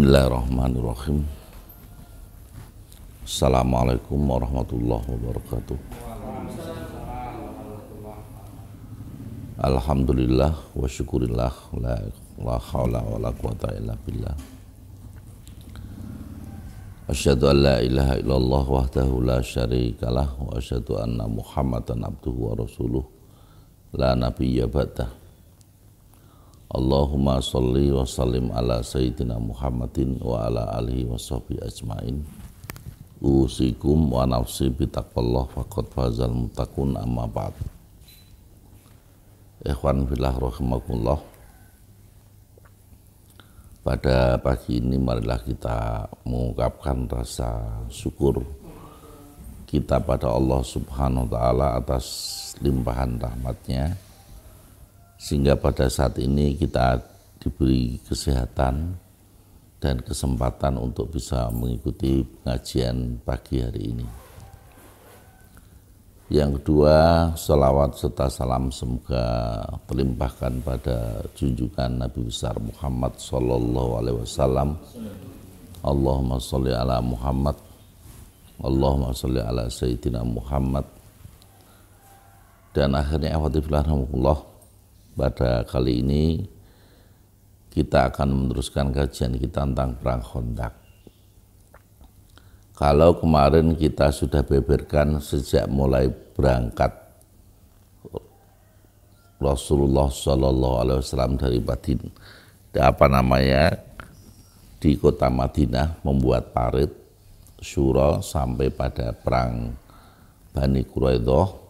Bismillahirrahmanirrahim. Assalamualaikum warahmatullahi wabarakatuh. Alhamdulillah wa syukurillah la hawla wa la quwata illa billah. Asyhadu an la ilaha illallah wahdahu la syarikalah wa asyhadu anna Muhammadan abduhu wa rasuluh la nabiyya ba'dah. Allahumma sholli wa sallim ala sayyidina Muhammadin wa ala alihi wa sahbihi ajmain. Usikum wa nafsi bitaqwallah faqad fazal muttaqun, amma ba'd. Ikhwan fillah rahimakumullah. Pada pagi ini marilah kita mengungkapkan rasa syukur kita pada Allah Subhanahu wa taala atas limpahan rahmatnya, sehingga pada saat ini kita diberi kesehatan dan kesempatan untuk bisa mengikuti pengajian pagi hari ini. Yang kedua, salawat serta salam semoga terlimpahkan pada junjungan Nabi besar Muhammad sallallahu alaihi wasallam. Allahumma sholli ala Muhammad, Allahumma sholli ala sayyidina Muhammad. Dan akhirnya alhamdulillah, pada kali ini kita akan meneruskan kajian kita tentang Perang Khandaq. Kalau kemarin kita sudah beberkan sejak mulai berangkat Rasulullah Shallallahu Alaihi Wasallam dari Madinah, di kota Madinah membuat parit syura sampai pada perang Bani Quraidah.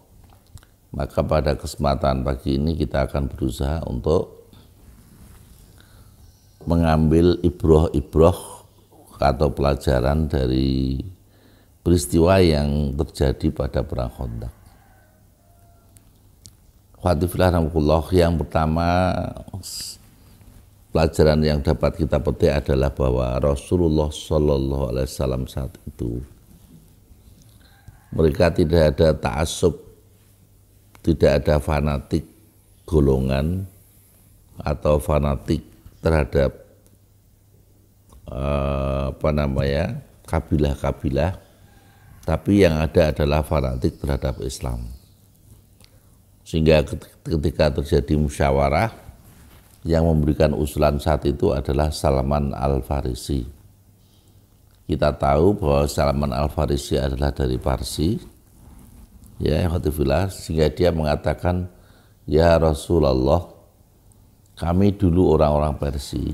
Maka pada kesempatan pagi ini kita akan berusaha untuk mengambil ibrah-ibrah atau pelajaran dari peristiwa yang terjadi pada Perang Khandaq. Yang pertama, pelajaran yang dapat kita petik adalah bahwa Rasulullah Shallallahu Alaihi Wasallam saat itu mereka tidak ada ta'assub, tidak ada fanatik golongan atau fanatik terhadap kabilah-kabilah, tapi yang ada adalah fanatik terhadap Islam. Sehingga ketika terjadi musyawarah, yang memberikan usulan saat itu adalah Salman Al-Farisi. Kita tahu bahwa Salman Al-Farisi adalah dari Parsi, ya, sehingga dia mengatakan, ya Rasulullah, kami dulu orang-orang Persia,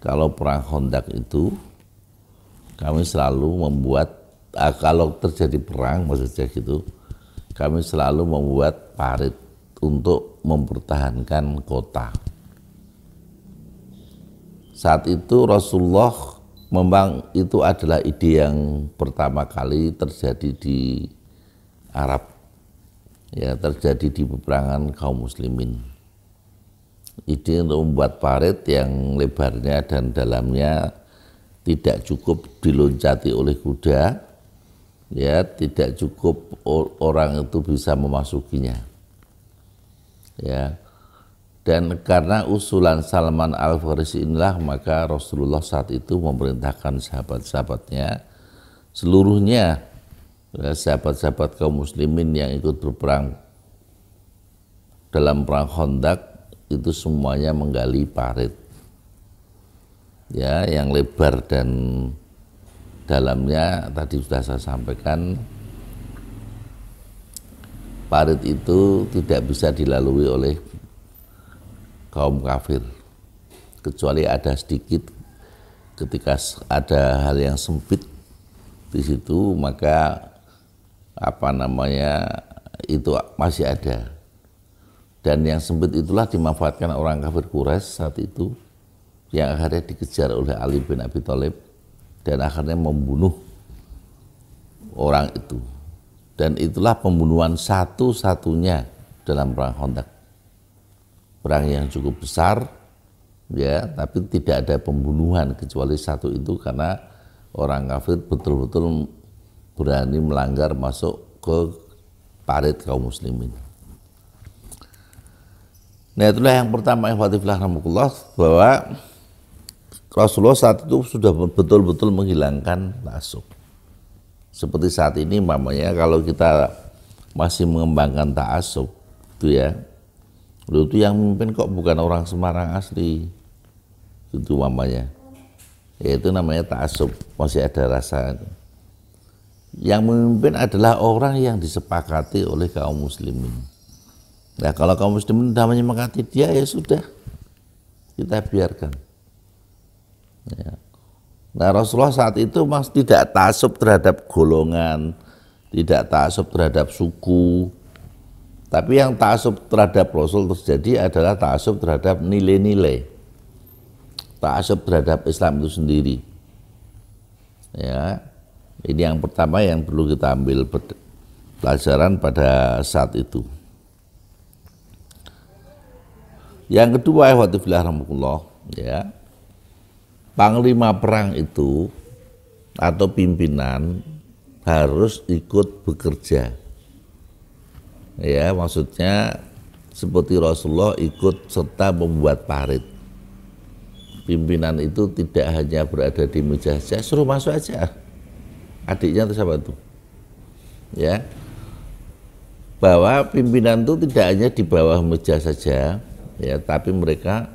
kalau perang Khandaq itu kami selalu membuat, kalau terjadi perang maksudnya gitu, kami selalu membuat parit untuk mempertahankan kota. Saat itu Rasulullah memang itu adalah ide yang pertama kali terjadi di Arab, ya, terjadi di peperangan kaum muslimin. Ide untuk membuat parit yang lebarnya dan dalamnya tidak cukup diloncati oleh kuda, ya, tidak cukup orang itu bisa memasukinya, ya. Dan karena usulan Salman Al-Farisi inilah, maka Rasulullah saat itu memerintahkan sahabat-sahabatnya seluruhnya, sahabat-sahabat kaum muslimin yang ikut berperang dalam Perang Khandaq itu semuanya menggali parit, ya, yang lebar dan dalamnya tadi sudah saya sampaikan, parit itu tidak bisa dilalui oleh kaum kafir, kecuali ada sedikit, ketika ada hal yang sempit di situ, maka itu masih ada. Dan yang sempit itulah dimanfaatkan orang kafir Quraisy saat itu, yang akhirnya dikejar oleh Ali bin Abi Thalib dan akhirnya membunuh orang itu. Dan itulah pembunuhan satu-satunya dalam Perang Khandaq. Perang yang cukup besar, ya, tapi tidak ada pembunuhan kecuali satu itu, karena orang kafir betul-betul berani melanggar masuk ke parit kaum muslimin. Nah, itulah yang pertama, bahwa Rasulullah saat itu sudah betul-betul menghilangkan ta'assub. Seperti saat ini mamanya kalau kita masih mengembangkan ta'assub itu ya, itu yang memimpin kok bukan orang Semarang asli, itu mamanya. Ya itu namanya ta'assub, masih ada rasa. Yang memimpin adalah orang yang disepakati oleh kaum muslimin. Nah kalau kaum muslimin sudah menyepakati dia, ya sudah, kita biarkan. Ya. Nah Rasulullah saat itu mas tidak ta'assub terhadap golongan, tidak ta'assub terhadap suku, tapi yang ta'assub terhadap Rasul terjadi adalah ta'assub terhadap nilai-nilai, ta'assub terhadap Islam itu sendiri. Ya, ini yang pertama yang perlu kita ambil pelajaran pada saat itu. Yang kedua, ya, panglima perang itu atau pimpinan harus ikut bekerja. Ya, maksudnya seperti Rasulullah ikut serta membuat parit. Pimpinan itu tidak hanya berada di meja saja, suruh masuk aja. Adiknya itu siapa itu? Ya, bahwa pimpinan itu tidak hanya di bawah meja saja, ya, tapi mereka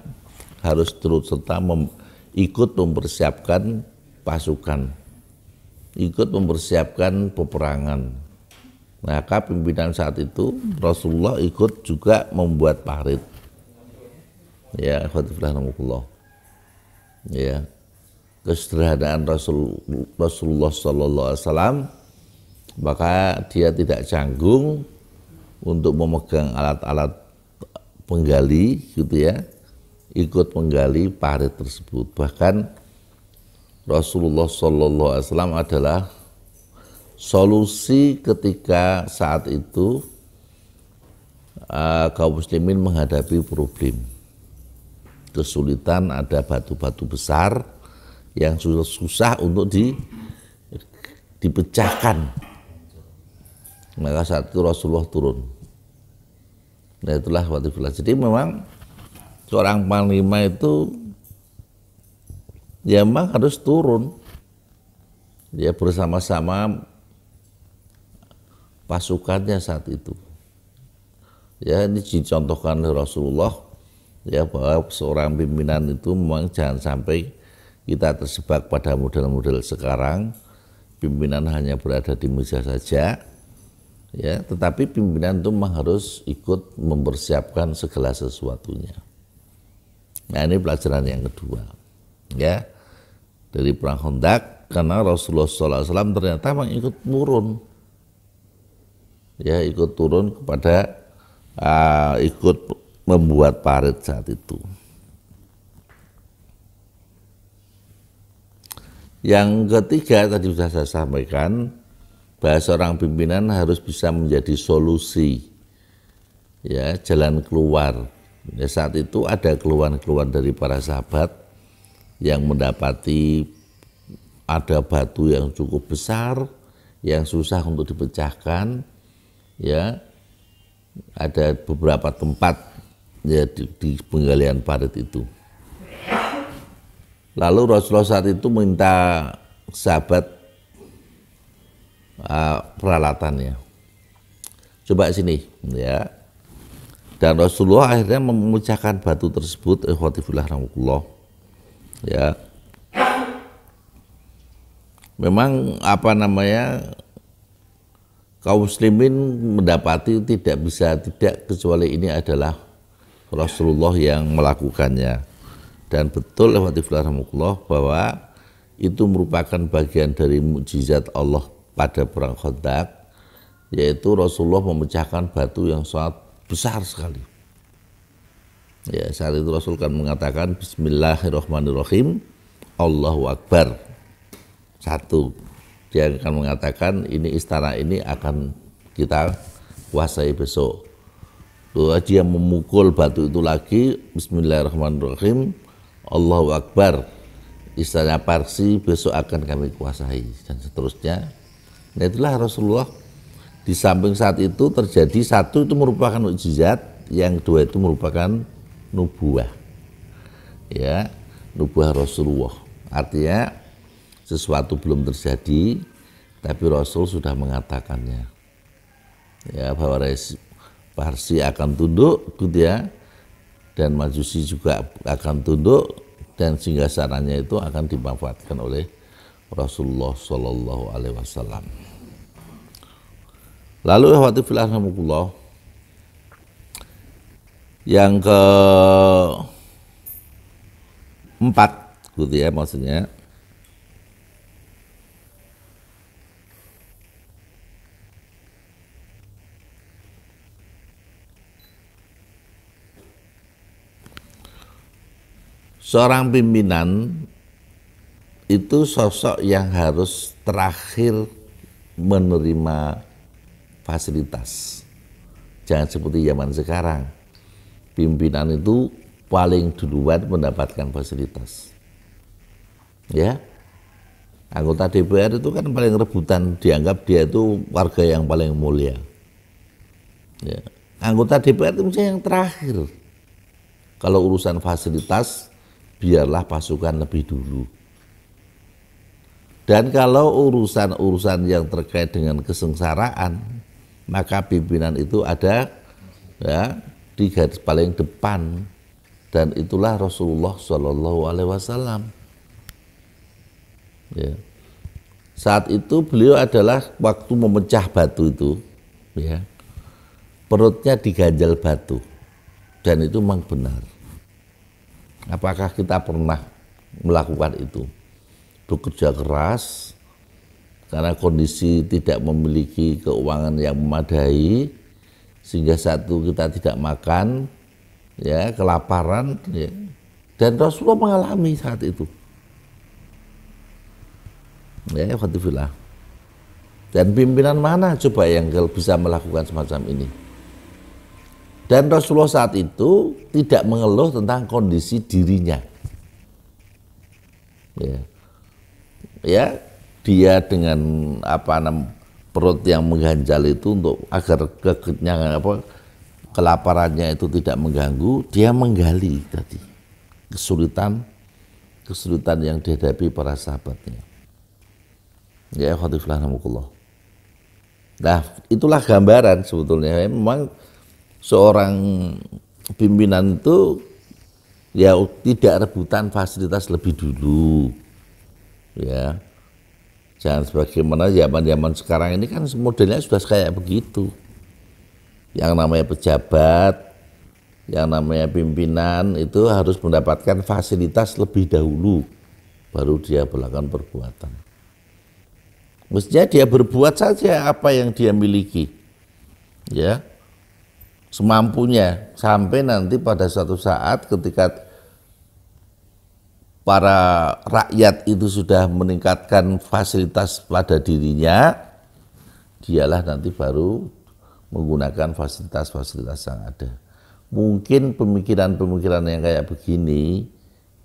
harus turut serta ikut mempersiapkan pasukan, ikut mempersiapkan peperangan. Maka pimpinan saat itu Rasulullah ikut juga membuat parit. Ya, alhamdulillah. Ya, kesederhanaan Rasulullah Sallallahu Alaihi Wasallam, maka dia tidak canggung untuk memegang alat-alat penggali, gitu ya, ikut menggali parit tersebut. Bahkan Rasulullah Sallallahu Alaihi Wasallam adalah solusi ketika saat itu kaum muslimin menghadapi problem kesulitan, ada batu-batu besar yang susah untuk dipecahkan. Maka saat itu Rasulullah turun. Nah itulah waktu. Jadi memang seorang panglima itu ya memang harus turun, dia bersama-sama pasukannya saat itu. Ya ini dicontohkan oleh Rasulullah, ya bahwa seorang pimpinan itu memang jangan sampai kita terjebak pada model-model sekarang, pimpinan hanya berada di meja saja, ya, tetapi pimpinan itu memang harus ikut mempersiapkan segala sesuatunya. Nah ini pelajaran yang kedua, ya, dari perang Khandaq, karena Rasulullah SAW ternyata memang ikut turun, ya, ikut turun kepada ikut membuat parit saat itu. Yang ketiga tadi sudah saya sampaikan, bahwa seorang pimpinan harus bisa menjadi solusi, ya, jalan keluar. Ya, saat itu ada keluhan-keluhan dari para sahabat yang mendapati ada batu yang cukup besar yang susah untuk dipecahkan, ya, ada beberapa tempat, ya, di penggalian parit itu. Lalu Rasulullah saat itu minta sahabat peralatannya, coba sini, ya. Dan Rasulullah akhirnya memecahkan batu tersebut, ya. Memang kaum muslimin mendapati tidak bisa tidak kecuali ini adalah Rasulullah yang melakukannya. Dan betul bahwa itu merupakan bagian dari mukjizat Allah pada perang Khandaq, yaitu Rasulullah memecahkan batu yang sangat besar sekali. Ya, saat itu Rasul kan mengatakan Bismillahirrahmanirrahim, Allahu Akbar. Satu, dia akan mengatakan ini istana ini akan kita kuasai besok. Lalu dia memukul batu itu lagi, Bismillahirrahmanirrahim, Allahu Akbar, istana Parsi besok akan kami kuasai, dan seterusnya. Nah itulah Rasulullah. Di samping saat itu terjadi, satu itu merupakan mukjizat, yang kedua itu merupakan nubuah. Ya, nubuah Rasulullah. Artinya sesuatu belum terjadi, tapi Rasul sudah mengatakannya. Ya, bahwa Parsi akan tunduk, gitu ya, dan Majusi juga akan tunduk, dan singgasananya itu akan dimanfaatkan oleh Rasulullah Shallallahu Alaihi Wasallam. Lalu ikhwati fillah rahimakumullah, yang keempat, gitu ya, maksudnya seorang pimpinan itu sosok yang harus terakhir menerima fasilitas. Jangan seperti zaman sekarang. Pimpinan itu paling duluan mendapatkan fasilitas. Ya. Anggota DPR itu kan paling rebutan, dianggap dia itu warga yang paling mulia. Ya. Anggota DPR itu misalnya yang terakhir. Kalau urusan fasilitas, biarlah pasukan lebih dulu. Dan kalau urusan-urusan yang terkait dengan kesengsaraan, maka pimpinan itu ada ya di garis paling depan, dan itulah Rasulullah Shallallahu Alaihi Wasallam. Ya. Saat itu beliau adalah waktu memecah batu itu, ya, perutnya diganjal batu, dan itu memang benar. Apakah kita pernah melakukan itu? Bekerja keras karena kondisi tidak memiliki keuangan yang memadai, sehingga satu kita tidak makan, ya, kelaparan, ya. Dan Rasulullah mengalami saat itu. Ya, alhamdulillah. Dan pimpinan mana coba yang bisa melakukan semacam ini? Dan Rasulullah saat itu tidak mengeluh tentang kondisi dirinya. Ya, dia dengan perut yang mengganjal itu untuk agar kekenyangan kelaparannya itu tidak mengganggu, dia menggali tadi kesulitan yang dihadapi para sahabatnya. Ya, alhamdulillah. Nah, itulah gambaran sebetulnya. Memang seorang pimpinan itu ya tidak rebutan fasilitas lebih dulu, ya. Jangan sebagaimana zaman sekarang ini kan modelnya sudah kayak begitu. Yang namanya pejabat, yang namanya pimpinan itu harus mendapatkan fasilitas lebih dahulu, baru dia melakukan perbuatan. Mestinya dia berbuat saja apa yang dia miliki, ya, semampunya, sampai nanti pada suatu saat ketika para rakyat itu sudah meningkatkan fasilitas pada dirinya, dialah nanti baru menggunakan fasilitas-fasilitas yang ada. Mungkin pemikiran-pemikiran yang kayak begini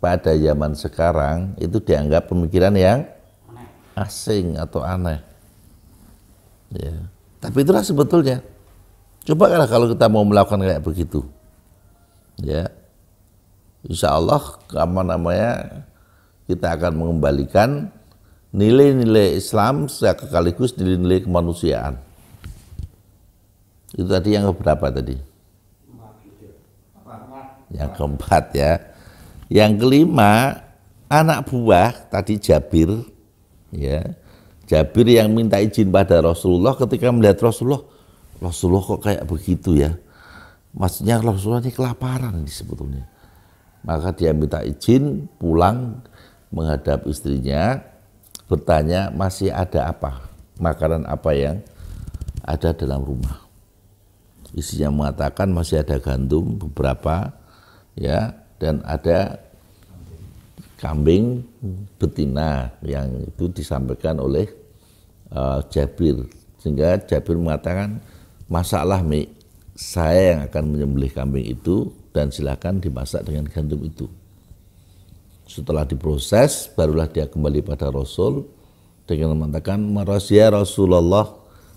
pada zaman sekarang itu dianggap pemikiran yang asing atau aneh. Ya. Tapi itulah sebetulnya. Coba kalau kita mau melakukan kayak begitu, ya, insya Allah kita akan mengembalikan nilai-nilai Islam sekaligus nilai-nilai kemanusiaan. Itu tadi yang keberapa tadi? Yang keempat, ya. Yang kelima, anak buah tadi Jabir, ya, Jabir yang minta izin pada Rasulullah ketika melihat Rasulullah kok kayak begitu ya. Maksudnya Rasulullah ini kelaparan ini sebetulnya. Maka dia minta izin pulang menghadap istrinya, bertanya masih ada apa, makanan apa yang ada dalam rumah. Istrinya mengatakan masih ada gandum beberapa, ya, dan ada kambing betina yang itu disampaikan oleh Jabir, sehingga Jabir mengatakan, masaklah Mi, saya yang akan menyembelih kambing itu dan silakan dimasak dengan gandum itu. Setelah diproses, barulah dia kembali pada Rasul dengan mengatakan, ya Rasulullah,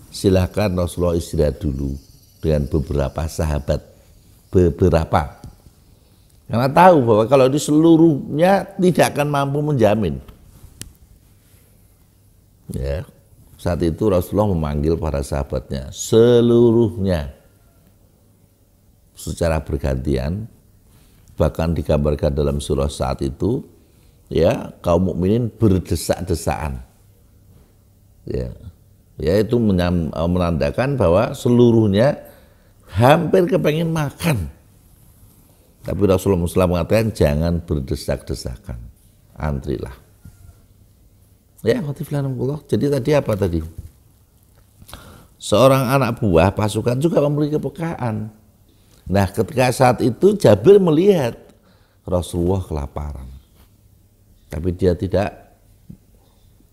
silakan Rasulullah istirahat dulu dengan beberapa sahabat, beberapa. Karena tahu bahwa kalau di seluruhnya tidak akan mampu menjamin. Ya, saat itu Rasulullah memanggil para sahabatnya seluruhnya secara bergantian. Bahkan digambarkan dalam surah saat itu, ya, kaum mukminin berdesak-desakan. Ya, itu menandakan bahwa seluruhnya hampir kepengen makan. Tapi Rasulullah SAW mengatakan jangan berdesak-desakan, antrilah. Ya, jadi tadi apa tadi? Seorang anak buah pasukan juga memiliki kepekaan. Nah, ketika saat itu Jabir melihat Rasulullah kelaparan. Tapi dia tidak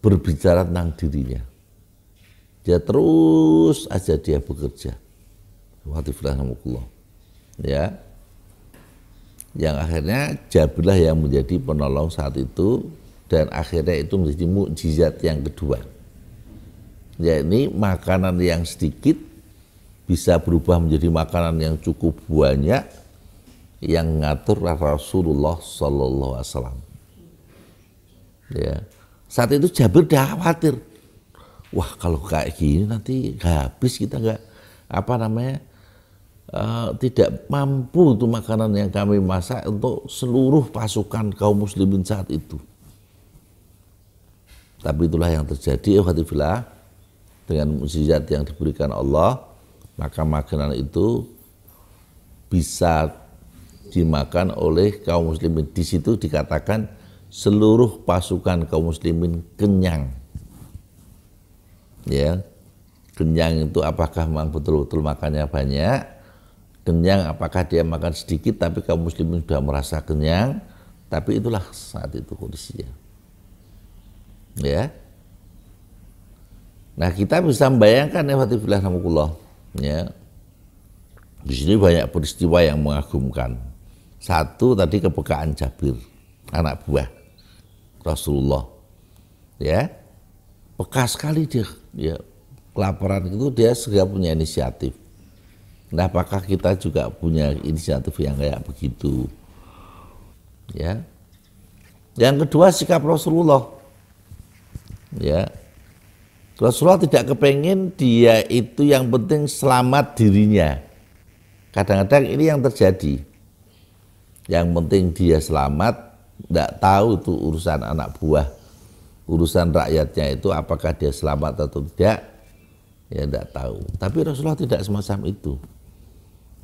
berbicara tentang dirinya. Dia terus aja dia bekerja. Ya. Yang akhirnya Jabirlah yang menjadi penolong saat itu, dan akhirnya itu menjadi mukjizat yang kedua. Yakni makanan yang sedikit bisa berubah menjadi makanan yang cukup banyak yang ngatur Rasulullah Sallallahu Alaihi Wasallam. Ya. Saat itu Jabir dah khawatir. Wah, kalau kayak gini nanti habis, kita nggak tidak mampu untuk makanan yang kami masak untuk seluruh pasukan kaum muslimin saat itu. Tapi itulah yang terjadi, alhamdulillah, dengan mukjizat yang diberikan Allah, maka makanan itu bisa dimakan oleh kaum muslimin. Di situ dikatakan seluruh pasukan kaum muslimin kenyang. Ya, kenyang itu apakah memang betul-betul makannya banyak? Kenyang apakah dia makan sedikit tapi kaum muslimin sudah merasa kenyang? Tapi itulah saat itu kondisinya. Ya. Nah, kita bisa membayangkan ya. Di sini banyak peristiwa yang mengagumkan. Satu tadi kepekaan Jabir, anak buah Rasulullah. Ya. Peka sekali dia, ya. Kelaparan itu dia segera punya inisiatif. Nah, apakah kita juga punya inisiatif yang kayak begitu? Ya. Yang kedua, sikap Rasulullah. Ya. Rasulullah tidak kepengen dia itu yang penting selamat dirinya. Kadang-kadang ini yang terjadi. Yang penting dia selamat, tidak tahu itu urusan anak buah, urusan rakyatnya itu apakah dia selamat atau tidak, ya tidak tahu. Tapi Rasulullah tidak semacam itu.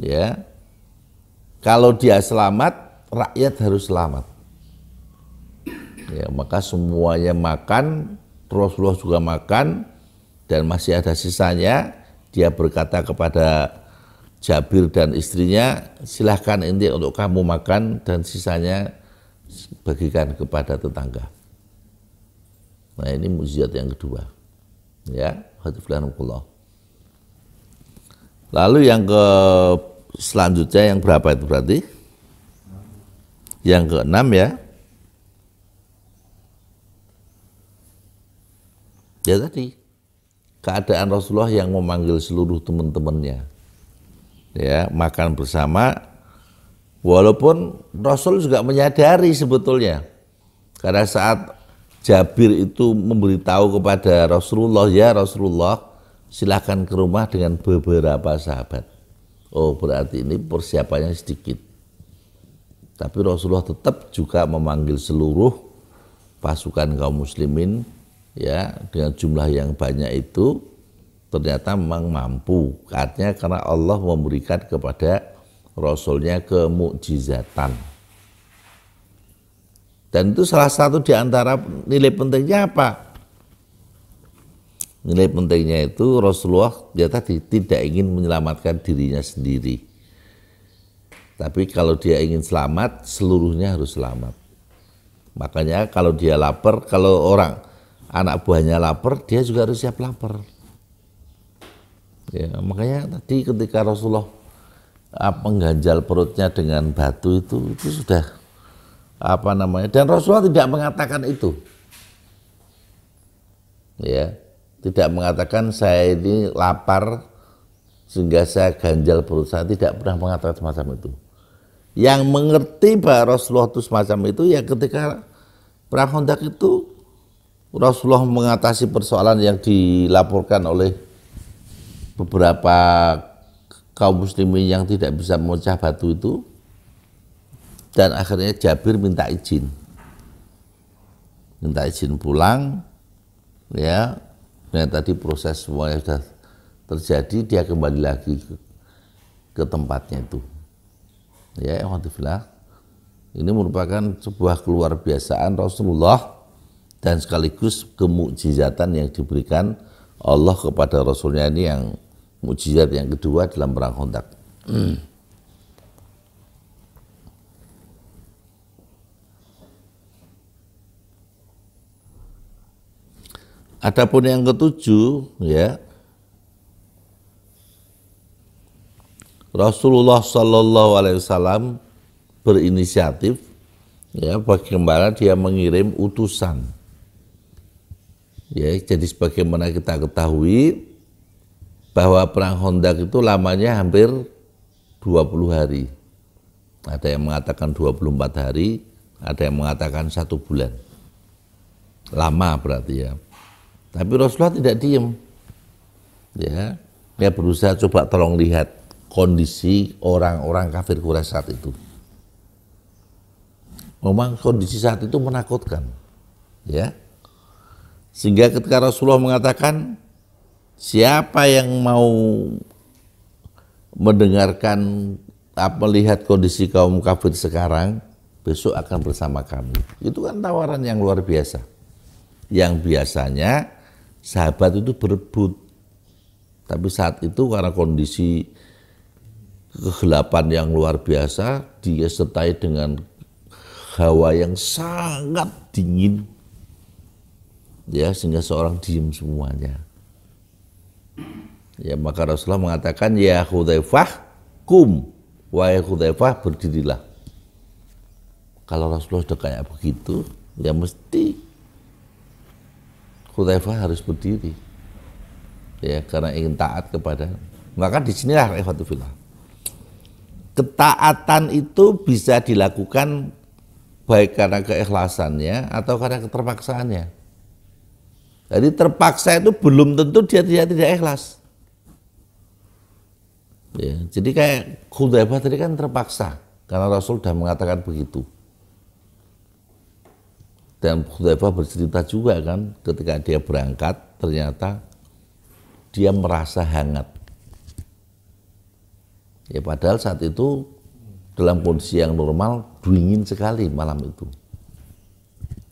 Ya, kalau dia selamat, rakyat harus selamat. Ya, maka semuanya makan, Rasulullah juga makan, dan masih ada sisanya. Dia berkata kepada Jabir dan istrinya, silahkan ini untuk kamu makan dan sisanya bagikan kepada tetangga. Nah, ini mukjizat yang kedua. Ya, alhamdulillah. Lalu yang selanjutnya yang berapa itu berarti? Yang keenam ya. Ya tadi, keadaan Rasulullah yang memanggil seluruh teman-temannya. Ya, makan bersama. Walaupun Rasul juga menyadari sebetulnya. Karena saat Jabir itu memberitahu kepada Rasulullah, ya Rasulullah, silakan ke rumah dengan beberapa sahabat. Oh, berarti ini persiapannya sedikit. Tapi Rasulullah tetap juga memanggil seluruh pasukan kaum muslimin, ya, dengan jumlah yang banyak itu ternyata memang mampu. Artinya karena Allah memberikan kepada Rasulnya kemukjizatan. Dan itu salah satu di antara nilai pentingnya apa? Nilai pentingnya itu Rasulullah dia tadi tidak ingin menyelamatkan dirinya sendiri. Tapi kalau dia ingin selamat, seluruhnya harus selamat. Makanya kalau dia lapar, kalau orang anak buahnya lapar, dia juga harus siap lapar. Ya, makanya tadi ketika Rasulullah mengganjal perutnya dengan batu itu sudah dan Rasulullah tidak mengatakan itu. Ya. Tidak mengatakan saya ini lapar sehingga saya ganjal perut saya, tidak pernah mengatakan semacam itu. Yang mengerti bahwa Rasulullah itu semacam itu ya ketika perang Khandaq itu Rasulullah mengatasi persoalan yang dilaporkan oleh beberapa kaum muslimin yang tidak bisa memecah batu itu, dan akhirnya Jabir minta izin pulang, ya. Nah, tadi proses semuanya sudah terjadi, dia kembali lagi ke tempatnya itu. Ya, alhamdulillah. Ini merupakan sebuah keluar biasaan Rasulullah dan sekaligus kemukjizatan yang diberikan Allah kepada Rasulnya. Ini yang mukjizat yang kedua dalam perang Khandaq. Adapun yang ketujuh, ya, Rasulullah Shallallahu Alaihi Wasallam berinisiatif, ya, bagaimana dia mengirim utusan. Ya, jadi sebagaimana kita ketahui bahwa perang Khandaq itu lamanya hampir 20 hari. Ada yang mengatakan 24 hari, ada yang mengatakan 1 bulan. Lama berarti ya. Tapi Rasulullah tidak diem. Ya, dia berusaha coba tolong lihat kondisi orang-orang kafir Quraisy saat itu. Memang kondisi saat itu menakutkan. Ya. Sehingga ketika Rasulullah mengatakan siapa yang mau mendengarkan melihat kondisi kaum kafir sekarang, besok akan bersama kami. Itu kan tawaran yang luar biasa. Yang biasanya sahabat itu berebut. Tapi saat itu karena kondisi kegelapan yang luar biasa, dia sertai dengan hawa yang sangat dingin. Ya, sehingga seorang diem semuanya. Ya, maka Rasulullah mengatakan, ya Hudzaifah kum, wahai Hudzaifah berdirilah. Kalau Rasulullah sudah kayak begitu, ya mesti Hudzaifah harus berdiri. Ya, karena ingin taat kepada. Maka disinilah ikhwatifillah. Ketaatan itu bisa dilakukan baik karena keikhlasannya atau karena keterpaksaannya. Jadi terpaksa itu belum tentu dia tidak ikhlas. Ya, jadi kayak Hudzaifah tadi kan terpaksa karena Rasul sudah mengatakan begitu. Dan Hudzaifah bercerita juga kan ketika dia berangkat ternyata dia merasa hangat. Ya, padahal saat itu dalam kondisi yang normal dingin sekali malam itu.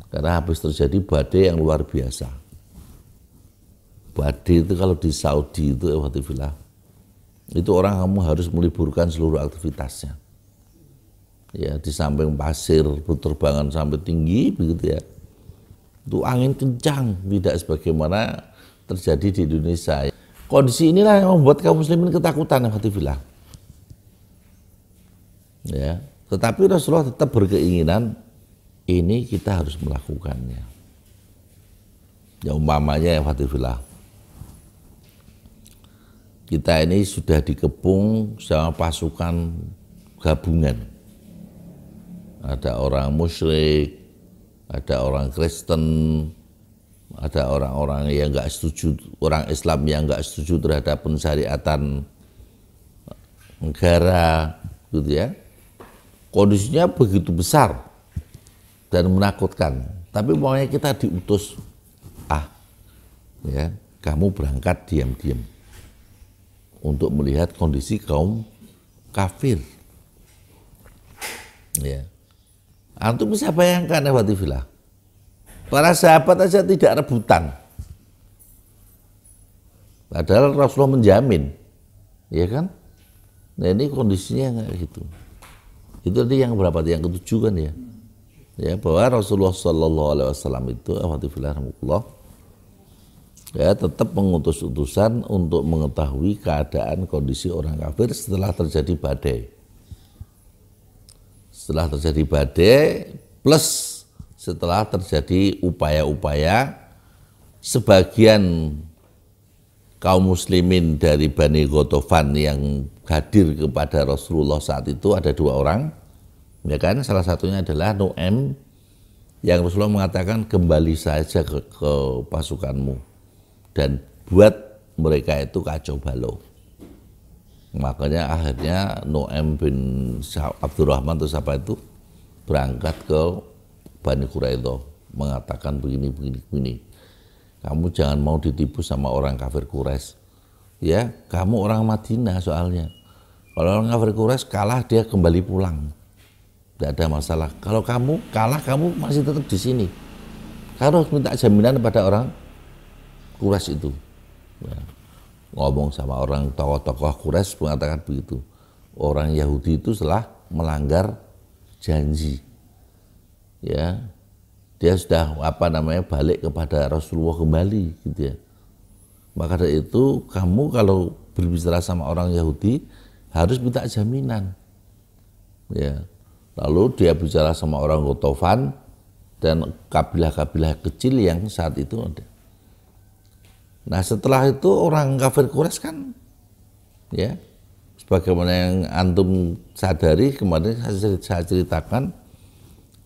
Karena habis terjadi badai yang luar biasa. Badai itu kalau di Saudi itu itu orang kamu harus meliburkan seluruh aktivitasnya. Ya, di samping pasir berterbangan sampai tinggi begitu ya. Itu angin kencang, tidak sebagaimana terjadi di Indonesia. Kondisi inilah yang membuat kaum muslimin ketakutan alhamdulillah. Ya, tetapi Rasulullah tetap berkeinginan ini kita harus melakukannya. Ya umpamanya ya alhamdulillah. Kita ini sudah dikepung sama pasukan gabungan. Ada orang musyrik, ada orang Kristen, ada orang-orang yang enggak setuju, orang Islam yang enggak setuju terhadap pensyariatan negara, gitu ya. Kondisinya begitu besar dan menakutkan. Tapi maunya kita diutus, ya, kamu berangkat diam-diam untuk melihat kondisi kaum kafir. Ya. Antum bisa bayangkan ya, para sahabat aja tidak rebutan. Padahal Rasulullah menjamin, ya kan? Nah ini kondisinya kayak gitu. Itu tadi yang berapa? Yang ketujuh kan ya? Ya, bahwa Rasulullah Shallallahu Alaihi Wasallam itu, alhamdulillah, ya tetap mengutus utusan untuk mengetahui keadaan kondisi orang kafir setelah terjadi badai. Setelah terjadi badai plus setelah terjadi upaya-upaya sebagian kaum muslimin dari Bani Ghatafan yang hadir kepada Rasulullah saat itu ada 2 orang, Ya kan, salah satunya adalah Nu'aim yang Rasulullah mengatakan kembali saja ke pasukanmu dan buat mereka itu kacau balau. Makanya akhirnya Nu'aim bin Abdurrahman atau siapa itu berangkat ke Bani Quraidah mengatakan begini. Kamu jangan mau ditipu sama orang kafir Quraisy. Ya, kamu orang Madinah soalnya. Kalau orang kafir Quraisy kalah dia kembali pulang. Tidak ada masalah. Kalau kamu kalah, kamu masih tetap di sini. Kamu harus minta jaminan pada orang Quraisy itu. Ya. Ngomong sama orang tokoh-tokoh Quraisy mengatakan begitu. Orang Yahudi itu telah melanggar janji. Ya, dia sudah balik kepada Rasulullah kembali, gitu ya. Maka dari itu kamu kalau berbicara sama orang Yahudi harus minta jaminan. Ya. Lalu dia bicara sama orang Ghatafan dan kabilah-kabilah kecil yang saat itu ada. Nah setelah itu orang kafir Quraisy kan, ya, sebagaimana yang antum sadari kemarin saya ceritakan,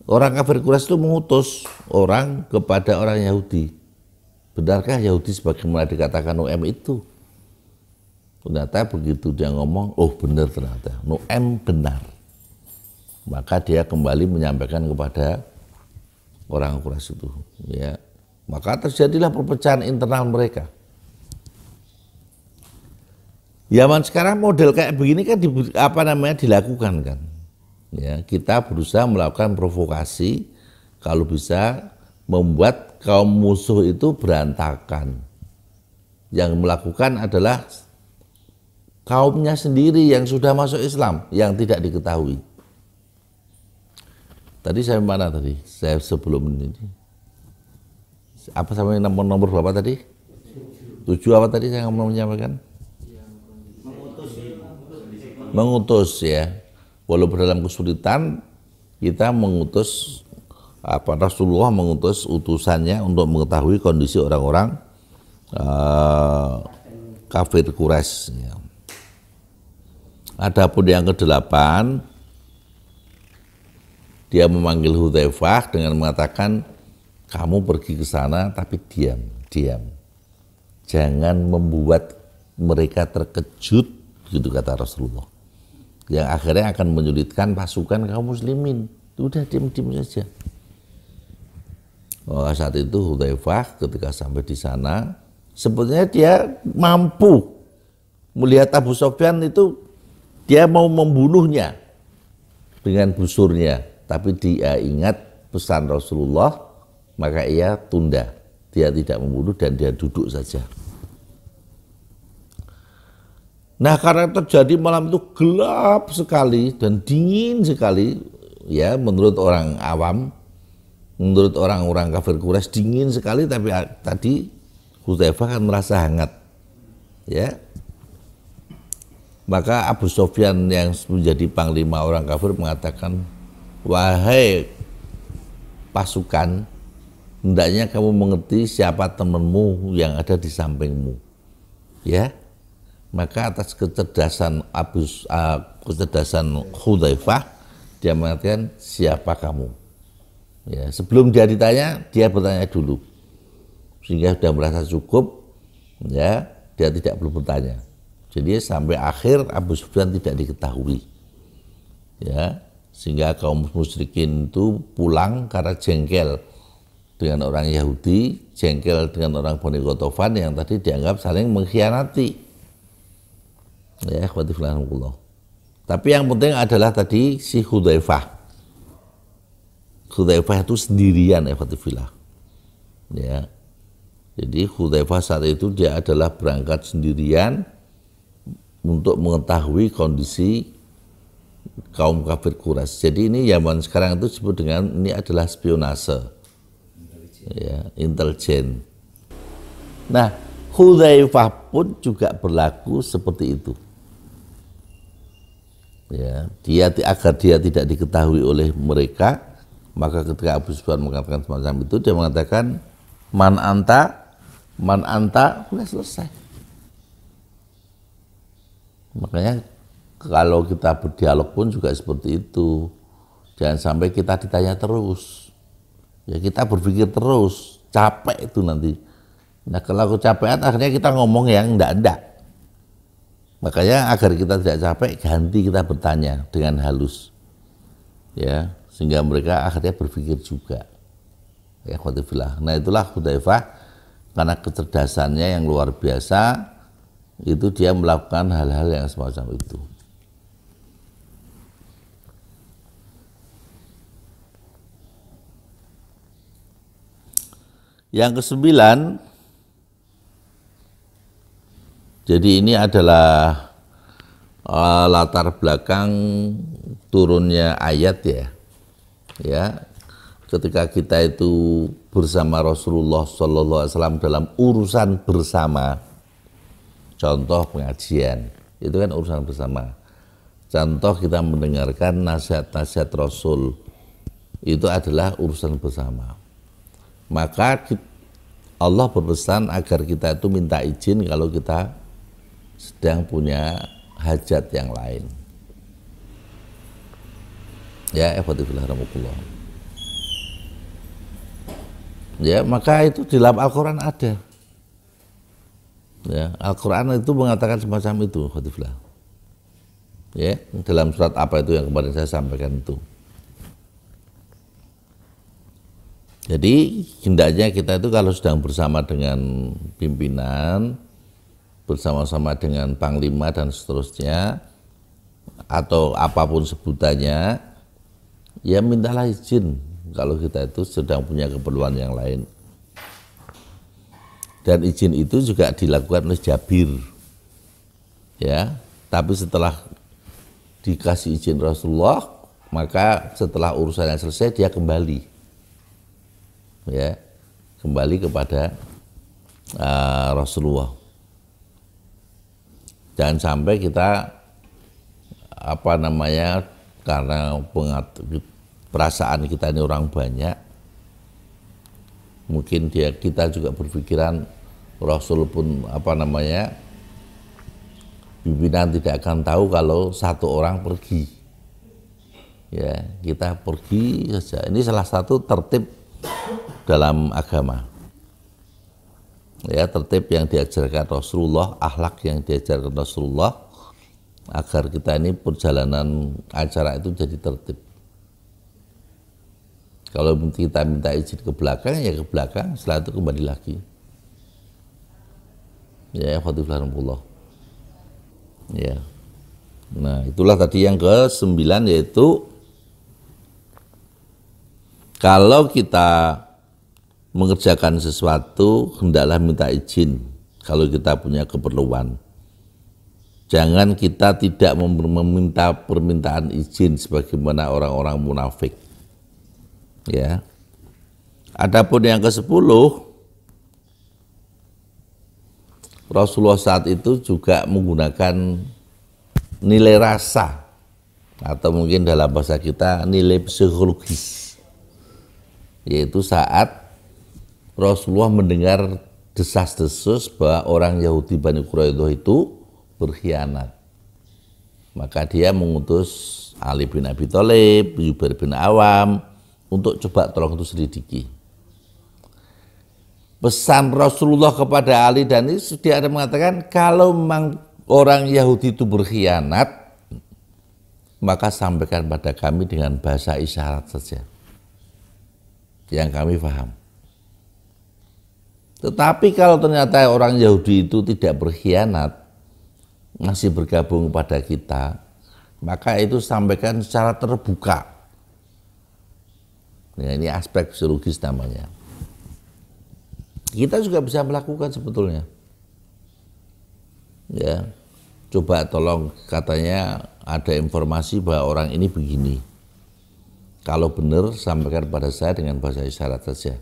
orang kafir Quraisy itu mengutus orang kepada orang Yahudi. Benarkah Yahudi sebagaimana dikatakan Nu'aim itu? Ternyata begitu dia ngomong, oh benar ternyata, Nu'aim benar. Maka dia kembali menyampaikan kepada orang Quraisy itu, ya. Maka terjadilah perpecahan internal mereka. Zaman sekarang model kayak begini kan dilakukan kan. Ya, kita berusaha melakukan provokasi kalau bisa membuat kaum musuh itu berantakan. Yang melakukan adalah kaumnya sendiri yang sudah masuk Islam yang tidak diketahui. Tadi saya mana tadi? Saya sebelum ini. Apa sampai nomor berapa tadi? 7 apa tadi saya mau menyampaikan? Mengutus ya. Walaupun dalam kesulitan kita mengutus Rasulullah mengutus utusannya untuk mengetahui kondisi orang-orang kafir Quraisy. Ya. Adapun yang ke-8 dia memanggil Hudzaifah dengan mengatakan, kamu pergi ke sana tapi diam. Jangan membuat mereka terkejut, gitu kata Rasulullah. Yang akhirnya akan menyulitkan pasukan kaum muslimin. Udah diam saja. Saat itu Hudzaifah ketika sampai di sana, sebetulnya dia mampu melihat Abu Sufyan itu, dia mau membunuhnya dengan busurnya. Tapi dia ingat pesan Rasulullah, maka ia tunda. Dia tidak membunuh dan dia duduk saja. Nah karena terjadi malam itu gelap sekali dan dingin sekali, ya menurut orang awam, menurut orang-orang kafir Quraisy dingin sekali, tapi tadi Hudzaifah kan merasa hangat, ya. Maka Abu Sufyan yang menjadi panglima orang kafir mengatakan, wahai pasukan, hendaknya kamu mengerti siapa temanmu yang ada di sampingmu, ya. Maka atas kecerdasan kecerdasan Hudzaifah, dia mengatakan siapa kamu. Ya, sebelum dia ditanya, dia bertanya dulu, sehingga sudah merasa cukup, ya, dia tidak perlu bertanya. Jadi sampai akhir Abu Sufyan tidak diketahui, ya, sehingga kaum musyrikin itu pulang karena jengkel dengan orang Yahudi, jengkel dengan orang Bani Ghatafan yang tadi dianggap saling mengkhianati. Ya, ikhwatifillah. Tapi yang penting adalah tadi si Hudzaifah. Hudzaifah itu sendirian, ikhwatifillah. Ya. Jadi Hudzaifah saat itu dia adalah berangkat sendirian untuk mengetahui kondisi kaum kafir Quraisy. Jadi ini zaman sekarang itu disebut dengan ini adalah spionase, ya, intelijen. Nah, Hudzaifah pun juga berlaku seperti itu. Ya, agar dia tidak diketahui oleh mereka, maka ketika Abu Sufyan mengatakan semacam itu, dia mengatakan man anta, sudah selesai. Makanya kalau kita berdialog pun juga seperti itu. Jangan sampai kita ditanya terus. Ya kita berpikir terus, capek itu nanti. Nah kalau kecapean akhirnya kita ngomong yang enggak. Makanya agar kita tidak capek, ganti kita bertanya dengan halus. Ya, sehingga mereka akhirnya berpikir juga. Ya, khotifillah. Nah itulah Hudzaifah, karena kecerdasannya yang luar biasa, itu dia melakukan hal-hal yang semacam itu. Yang kesembilan, jadi ini adalah latar belakang turunnya ayat ya. Ketika kita itu bersama Rasulullah SAW dalam urusan bersama, contoh pengajian, itu kan urusan bersama. Contoh kita mendengarkan nasihat-nasihat Rasul, itu adalah urusan bersama. Maka Allah berpesan agar kita itu minta izin kalau kita sedang punya hajat yang lain. Ya, rahmatullah. Ya, maka itu di dalam Al-Quran ada. Ya, Al-Quran itu mengatakan semacam itu, khotifillah. Ya, dalam surat apa itu yang kemarin saya sampaikan itu. Jadi hendaknya kita itu kalau sedang bersama dengan pimpinan, bersama-sama dengan panglima dan seterusnya, atau apapun sebutannya, ya mintalah izin kalau kita itu sedang punya keperluan yang lain. Dan izin itu juga dilakukan oleh Jabir. Ya, tapi setelah dikasih izin Rasulullah, maka setelah urusannya selesai dia kembali. Ya, kembali kepada Rasulullah. Jangan sampai kita karena perasaan kita ini orang banyak, mungkin kita juga berpikiran Rasul pun pimpinan tidak akan tahu kalau satu orang pergi. Ya, kita pergi saja. Ini salah satu tertib dalam agama. Ya, tertib yang diajarkan Rasulullah, akhlak yang diajarkan Rasulullah, agar kita ini perjalanan acara itu jadi tertib. Kalau kita minta izin ke belakang, ya ke belakang, setelah itu kembali lagi. Ya, khotifillah. Ya. Nah, itulah tadi yang ke-9, yaitu kalau kita mengerjakan sesuatu, hendaklah minta izin kalau kita punya keperluan. Jangan kita tidak meminta permintaan izin sebagaimana orang-orang munafik. Ya. Adapun yang ke-10, Rasulullah saat itu juga menggunakan nilai rasa, atau mungkin dalam bahasa kita nilai psikologis, yaitu saat Rasulullah mendengar desas-desus bahwa orang Yahudi Bani Quraidah itu berkhianat. Maka dia mengutus Ali bin Abi Thalib, Zubair bin Awam untuk coba tolong itu selidiki. Pesan Rasulullah kepada Ali dan ini dia ada mengatakan kalau memang orang Yahudi itu berkhianat, maka sampaikan pada kami dengan bahasa isyarat saja yang kami paham. Tetapi kalau ternyata orang Yahudi itu tidak berkhianat, masih bergabung pada kita, maka itu sampaikan secara terbuka. Ya, ini aspek psikologis namanya. Kita juga bisa melakukan sebetulnya. Ya, coba tolong, katanya ada informasi bahwa orang ini begini. Kalau benar sampaikan pada saya dengan bahasa isyarat saja.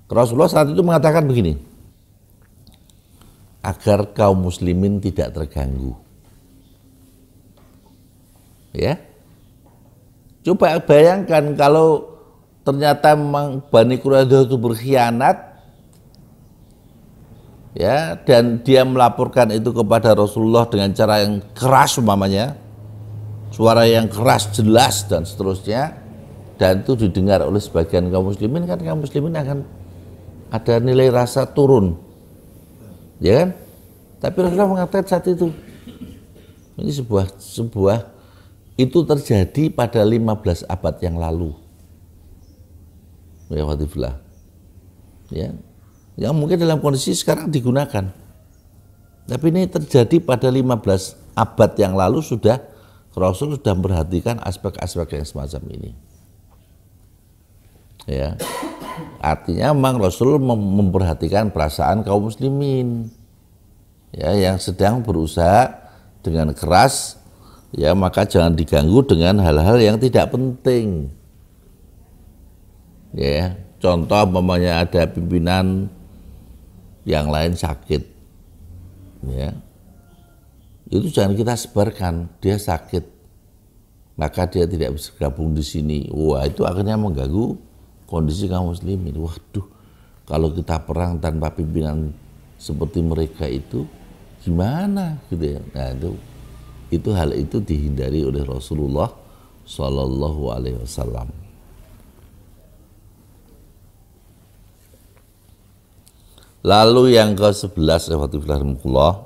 Rasulullah saat itu mengatakan begini, agar kaum muslimin tidak terganggu. Ya, coba bayangkan kalau ternyata memang Bani Quraidah itu berkhianat, ya, dan dia melaporkan itu kepada Rasulullah dengan cara yang keras umpamanya, suara yang keras jelas dan seterusnya, dan itu didengar oleh sebagian kaum muslimin, kan kaum muslimin akan ada nilai rasa turun, ya kan? Tapi Rasulullah mengatakan saat itu, ini sebuah itu terjadi pada 15 abad yang lalu, ya Watifullah, ya, yang mungkin dalam kondisi sekarang digunakan, tapi ini terjadi pada 15 abad yang lalu Rasul sudah memperhatikan aspek-aspek yang semacam ini. Ya, artinya memang Rasul memperhatikan perasaan kaum muslimin, ya, yang sedang berusaha dengan keras, ya, maka jangan diganggu dengan hal-hal yang tidak penting. Ya, contoh umpamanya ada pimpinan yang lain sakit, ya, itu jangan kita sebarkan, dia sakit, maka dia tidak bisa gabung di sini. Wah, itu akhirnya mengganggu kondisi kaum muslimin. Waduh, kalau kita perang tanpa pimpinan seperti mereka itu gimana gitu ya. Nah, itu hal itu dihindari oleh Rasulullah Shallallahu Alaihi Wasallam. Lalu yang ke-11, Alhamdulillah,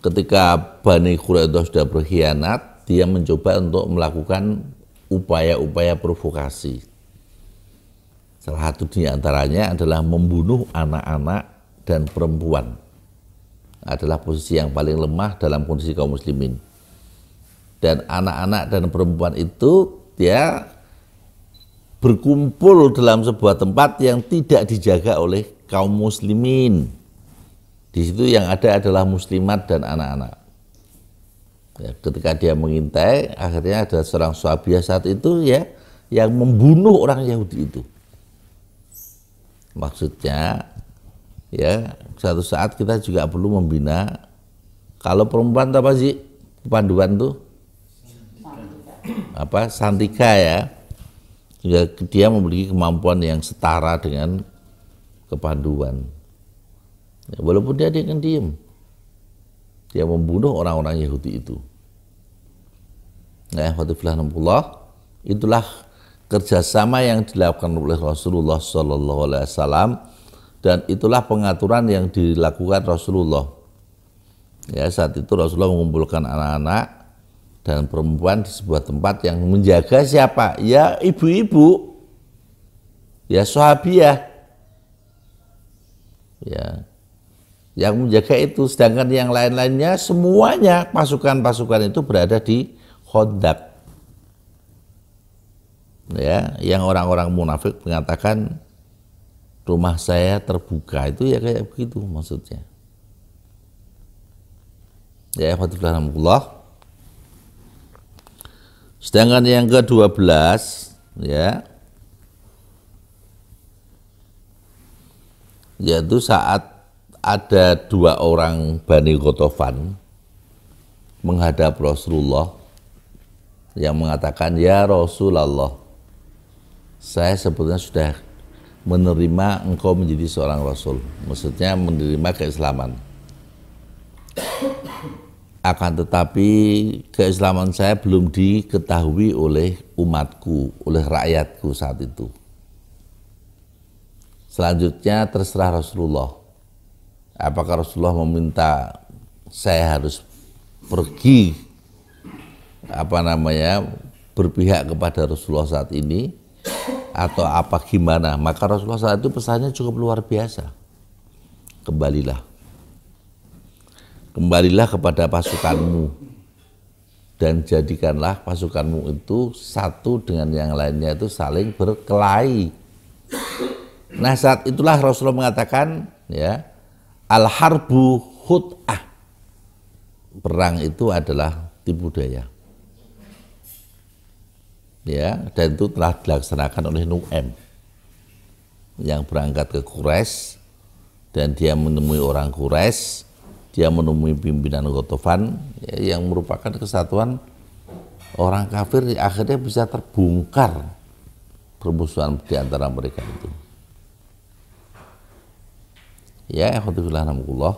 ketika Bani Quraidah sudah berkhianat, dia mencoba untuk melakukan upaya-upaya provokasi. Salah satu di antaranya adalah membunuh anak-anak dan perempuan. Adalah posisi yang paling lemah dalam kondisi kaum muslimin. Dan anak-anak dan perempuan itu dia berkumpul dalam sebuah tempat yang tidak dijaga oleh kaum muslimin. Di situ yang ada adalah muslimat dan anak-anak. Ya, ketika dia mengintai, akhirnya ada seorang sahabiah saat itu, ya, yang membunuh orang Yahudi itu. Maksudnya, ya, suatu saat kita juga perlu membina. Kalau perempuan apa sih kepanduan tuh? Apa? Santika, ya. Dia memiliki kemampuan yang setara dengan kepanduan. Ya, walaupun dia akan diem, dia membunuh orang-orang Yahudi itu. Nah, itulah kerjasama yang dilakukan oleh Rasulullah Sallallahu Alaihi Wasallam, dan itulah pengaturan yang dilakukan Rasulullah. Ya, saat itu Rasulullah mengumpulkan anak-anak dan perempuan di sebuah tempat yang menjaga siapa? Ya, ibu-ibu, ya, sahabiah, ya, yang menjaga itu. Sedangkan yang lain-lainnya semuanya pasukan-pasukan itu berada di Khandaq. Ya, yang orang-orang munafik mengatakan rumah saya terbuka, itu ya kayak begitu maksudnya. Ya, alhamdulillah. Sedangkan yang ke-12, ya, yaitu saat ada dua orang Bani Ghatafan menghadap Rasulullah yang mengatakan, ya Rasulullah, saya sebetulnya sudah menerima engkau menjadi seorang Rasul. Maksudnya menerima keislaman. Akan tetapi keislaman saya belum diketahui oleh umatku, oleh rakyatku saat itu. Selanjutnya terserah Rasulullah. Apakah Rasulullah meminta saya harus pergi berpihak kepada Rasulullah saat ini, atau apa gimana? Maka Rasulullah saat itu pesannya cukup luar biasa. Kembalilah kepada pasukanmu dan jadikanlah pasukanmu itu satu dengan yang lainnya, itu saling berkelahi. Nah, saat itulah Rasulullah mengatakan, ya, al-harbu khut'ah, perang itu adalah tipu daya. Ya, dan itu telah dilaksanakan oleh Nu'aim yang berangkat ke Quraisy, dan dia menemui orang Quraisy, dia menemui pimpinan Ghatafan, ya, yang merupakan kesatuan orang kafir. Akhirnya bisa terbongkar permusuhan di antara mereka itu. Ya, alhamdulillah.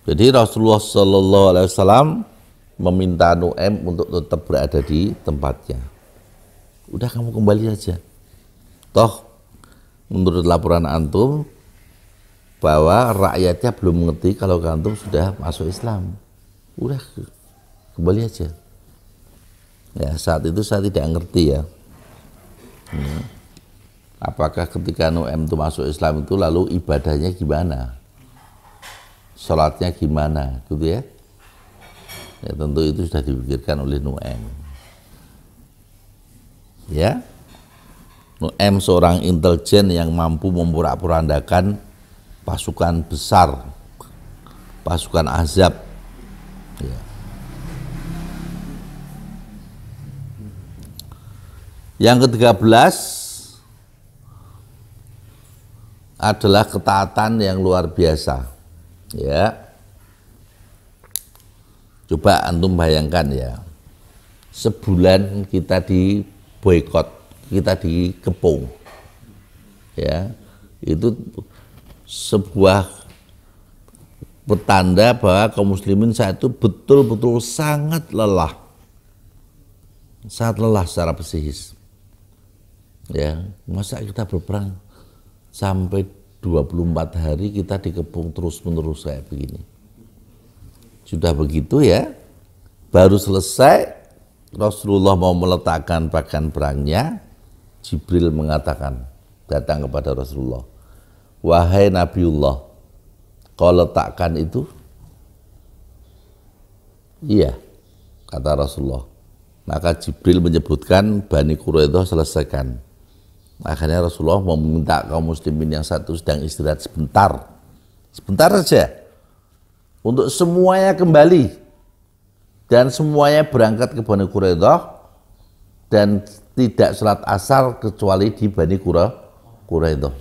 Jadi Rasulullah Shallallahu Alaihi Wasallam meminta Nu'aim untuk tetap berada di tempatnya. Udah kamu kembali aja. Toh menurut laporan antum bahwa rakyatnya belum mengerti kalau antum sudah masuk Islam. Udah kembali aja. Ya saat itu saya tidak ngerti ya. Apakah ketika Nu'aim itu masuk Islam itu lalu ibadahnya gimana? Sholatnya gimana gitu ya? Ya tentu itu sudah dipikirkan oleh Nu'aim. Ya, Nu'aim seorang intelijen yang mampu memporak-porandakan pasukan besar, pasukan Ahzab. Ya. Yang ke-13 adalah ketaatan yang luar biasa. Ya, coba antum bayangkan ya, sebulan kita di boykot, kita dikepung, ya, itu sebuah petanda bahwa kaum muslimin saat itu betul-betul sangat lelah secara psikis. Ya, masa kita berperang sampai 24 hari kita dikepung terus-menerus kayak begini. Sudah begitu ya, baru selesai Rasulullah mau meletakkan pakaian perangnya, Jibril mengatakan, datang kepada Rasulullah, wahai Nabiullah, kau letakkan itu? Iya, kata Rasulullah. Maka Jibril menyebutkan Bani Quraidah selesaikan. Akhirnya Rasulullah meminta kaum muslimin yang satu sedang istirahat sebentar saja, untuk semuanya kembali dan semuanya berangkat ke Bani Quraidah dan tidak sholat asar kecuali di Bani Quraidah.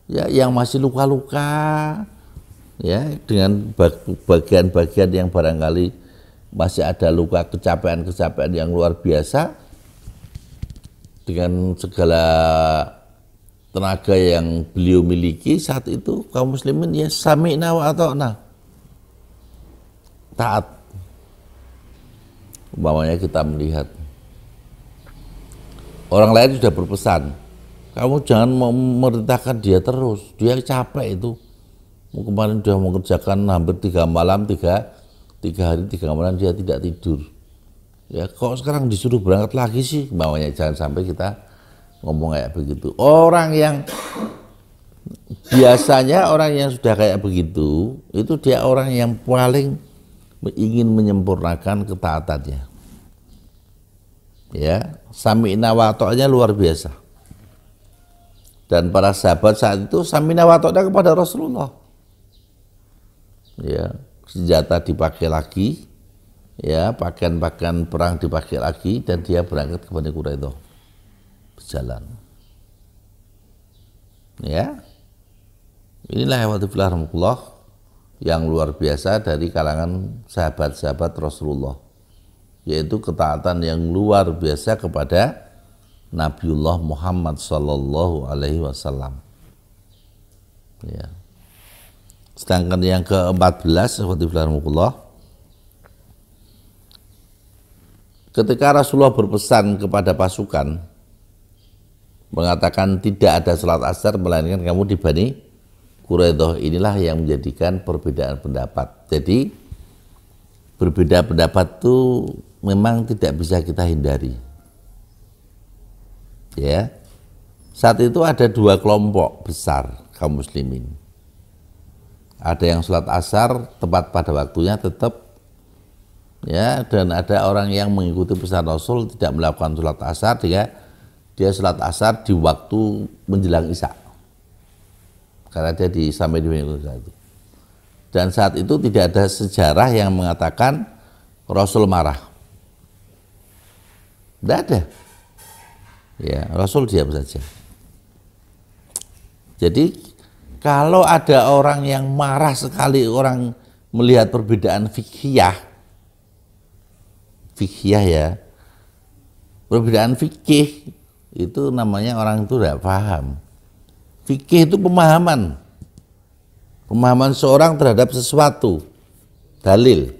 Ya, yang masih luka-luka, ya, dengan bagian-bagian yang barangkali masih ada luka, kecapean yang luar biasa, dengan segala tenaga yang beliau miliki saat itu, kaum muslimin ya sami'na wa ata'na, taat. Umpamanya kita melihat orang lain sudah berpesan, kamu jangan memerintahkan dia terus, dia capek itu. Kemarin sudah mengerjakan hampir 3 malam, 3 hari 3 malam dia tidak tidur. Ya kok sekarang disuruh berangkat lagi sih? Bawanya jangan sampai kita ngomong kayak begitu. Orang yang biasanya orang yang sudah kayak begitu, itu dia orang yang paling ingin menyempurnakan ketaatannya. Ya, sami'na wa ata'nya luar biasa. Dan para sahabat saat itu sami'na wa ata'nya kepada Rasulullah. Ya, senjata dipakai lagi, ya, pakaian-pakaian perang dipakai lagi, dan dia berangkat ke Bani Quraidah, berjalan. Ya, inilah rahmatullah yang luar biasa dari kalangan sahabat-sahabat Rasulullah, yaitu ketaatan yang luar biasa kepada Nabiullah Muhammad Sallallahu Alaihi Wasallam. Ya. Sedangkan yang ke-14 rahmatullah, ketika Rasulullah berpesan kepada pasukan mengatakan tidak ada salat asar melainkan kamu di Bani Quraidah, inilah yang menjadikan perbedaan pendapat. Jadi berbeda pendapat itu memang tidak bisa kita hindari. Ya, saat itu ada 2 kelompok besar kaum muslimin. Ada yang sholat asar tepat pada waktunya tetap, ya, dan ada orang yang mengikuti pesan Rasul tidak melakukan sholat asar, dia sholat asar di waktu menjelang Isya, karena dia sampai di Mekah itu. Dan saat itu tidak ada sejarah yang mengatakan Rasul marah, tidak ada. Ya, Rasul diam saja. Jadi kalau ada orang yang marah sekali, orang melihat perbedaan fikhiyah ya, perbedaan fikih itu namanya orang itu tidak paham. Fikih itu pemahaman seorang terhadap sesuatu, dalil.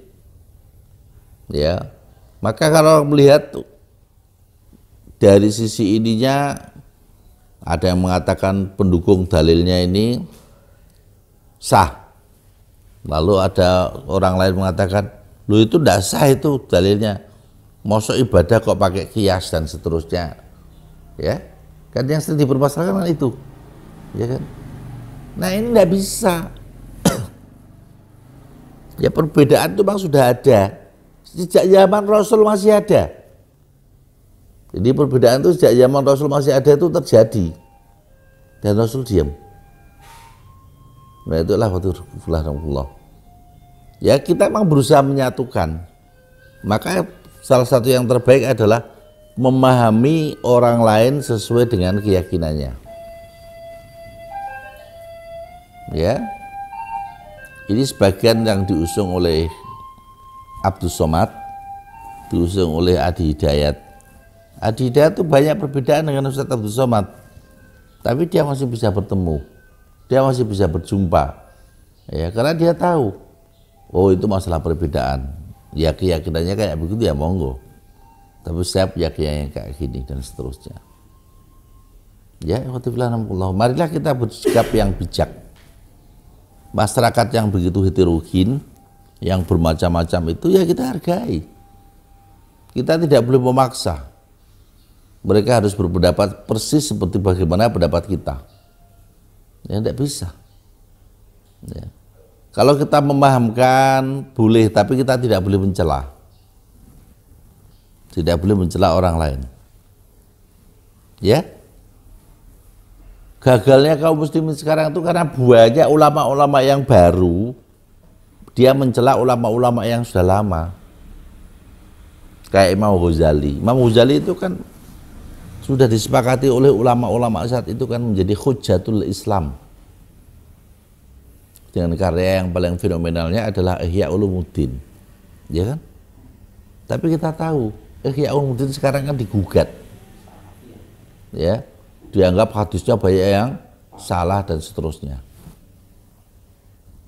Ya, maka kalau melihat dari sisi ininya, ada yang mengatakan pendukung dalilnya ini sah, lalu ada orang lain mengatakan, lu itu tidak sah itu dalilnya, mosok ibadah kok pakai kias dan seterusnya, ya kan yang sering dipermasalahkan itu, ya kan. Nah ini tidak bisa. Ya perbedaan itu memang sudah ada sejak zaman Rasul masih ada. Jadi perbedaan itu sejak zaman Rasul masih ada itu terjadi dan Rasul diam. Nah itulah Allah. Ya kita memang berusaha menyatukan. Maka salah satu yang terbaik adalah memahami orang lain sesuai dengan keyakinannya. Ya. Ini sebagian yang diusung oleh Abdus Somad, diusung oleh Adi Hidayat. Adi Hidayat itu banyak perbedaan dengan Ustaz Abdus Somad, tapi dia masih bisa bertemu, dia masih bisa berjumpa, ya karena dia tahu, oh itu masalah perbedaan, ya keyakinannya kayak begitu ya monggo, tapi saya keyakinan yang kayak gini dan seterusnya. Ya, marilah kita bersikap yang bijak. Masyarakat yang begitu heterogen, yang bermacam-macam itu ya kita hargai. Kita tidak boleh memaksa. Mereka harus berpendapat persis seperti bagaimana pendapat kita. Ya tidak bisa. Ya. Kalau kita memahamkan boleh, tapi kita tidak boleh mencela. Tidak boleh mencela orang lain. Ya. Gagalnya kaum muslimin sekarang itu karena banyak ulama-ulama yang baru, dia mencela ulama-ulama yang sudah lama. Kayak Imam Ghazali. Imam Ghazali itu kan sudah disepakati oleh ulama-ulama saat itu kan menjadi Hujjatul Islam. Dengan karya yang paling fenomenalnya adalah Ihya Ulumuddin. Ya kan? Tapi kita tahu, Ihya Ulumuddin sekarang kan digugat. Ya. Dianggap hadisnya banyak yang salah dan seterusnya.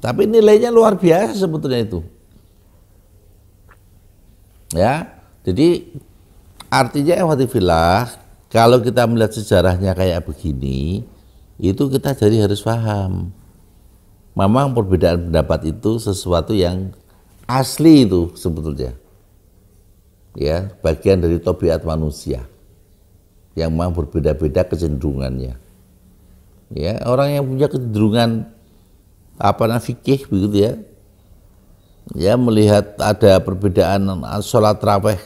Tapi nilainya luar biasa sebetulnya itu. Ya, jadi artinya ikhwatifillah, kalau kita melihat sejarahnya kayak begini, itu kita jadi harus paham. Memang perbedaan pendapat itu sesuatu yang asli itu sebetulnya. Ya, bagian dari tabiat manusia. Yang memang berbeda-beda kecenderungannya. Ya, orang yang punya kecenderungan fikih begitu ya. Ya, melihat ada perbedaan sholat tarawih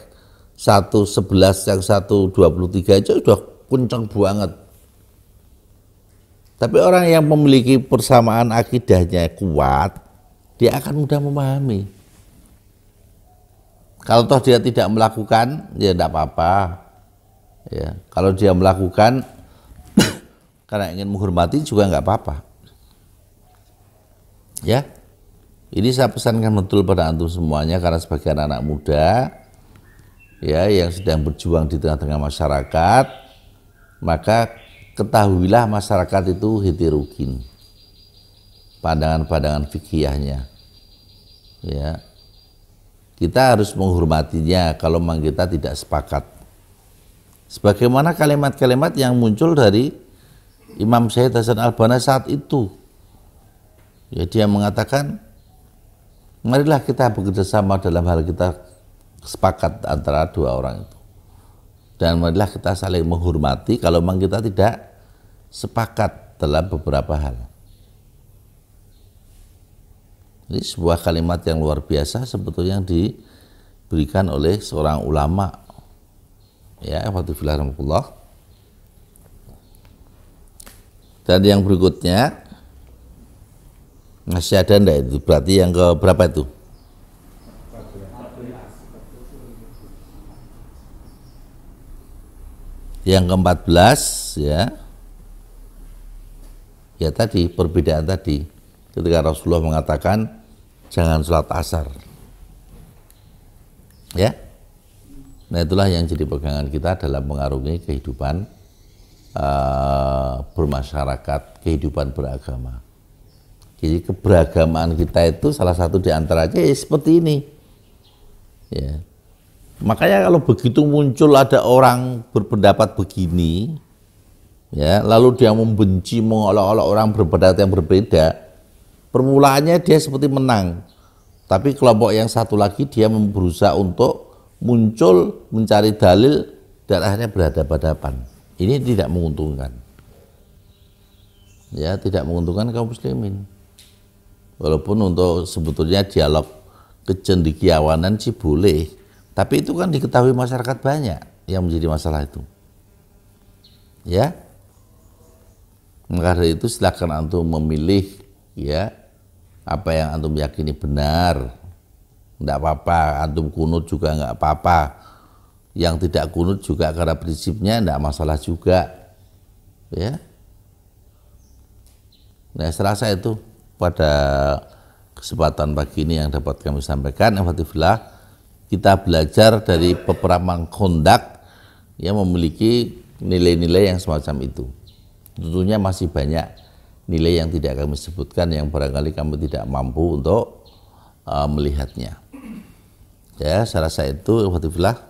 1:11 yang 1:23 aja sudah kencang banget. Tapi orang yang memiliki persamaan akidahnya kuat, dia akan mudah memahami. Kalau toh dia tidak melakukan, ya tidak apa-apa. Ya, kalau dia melakukan karena ingin menghormati juga nggak apa-apa. Ya, ini saya pesankan betul pada antum semuanya karena sebagai anak muda, ya yang sedang berjuang di tengah-tengah masyarakat, maka ketahuilah masyarakat itu heterogen, pandangan-pandangan fikihnya. Ya, kita harus menghormatinya kalau memang kita tidak sepakat. Sebagaimana kalimat-kalimat yang muncul dari Imam Syahid Hasan Al-Banna saat itu. Ya, dia mengatakan, marilah kita bekerjasama dalam hal kita sepakat antara dua orang itu. Dan marilah kita saling menghormati kalau memang kita tidak sepakat dalam beberapa hal. Ini sebuah kalimat yang luar biasa sebetulnya yang diberikan oleh seorang ulama. Ya, alhamdulillah. Dan yang berikutnya masih ada enggak itu? Berarti yang ke berapa itu? Yang ke-14 ya. Ya tadi perbedaan tadi ketika Rasulullah mengatakan jangan sholat asar. Ya. Nah itulah yang jadi pegangan kita dalam mengarungi kehidupan bermasyarakat, kehidupan beragama. Jadi keberagamaan kita itu salah satu di antaranya ya seperti ini. Ya. Makanya kalau begitu muncul ada orang berpendapat begini, ya, lalu dia membenci, mengolok-olok orang berpendapat yang berbeda, permulaannya dia seperti menang. Tapi kelompok yang satu lagi dia berusaha untuk muncul, mencari dalil, dan akhirnya berhadapan-hadapan. Ini tidak menguntungkan. Ya, tidak menguntungkan kaum muslimin. Walaupun untuk sebetulnya dialog kecendekiawanan sih boleh, tapi itu kan diketahui masyarakat banyak yang menjadi masalah itu. Ya, maka dari itu silakan antum memilih, ya, apa yang antum yakini benar. Enggak apa-apa, antum kunut juga enggak apa-apa. Yang tidak kunut juga karena prinsipnya enggak masalah juga. Ya. Nah, saya rasa itu pada kesempatan pagi ini yang dapat kami sampaikan. Alhamdulillah, kita belajar dari peperangan Khandaq yang memiliki nilai-nilai yang semacam itu. Tentunya masih banyak nilai yang tidak kami sebutkan, yang barangkali kami tidak mampu untuk melihatnya. Ya, saya rasa itu. Alhamdulillah.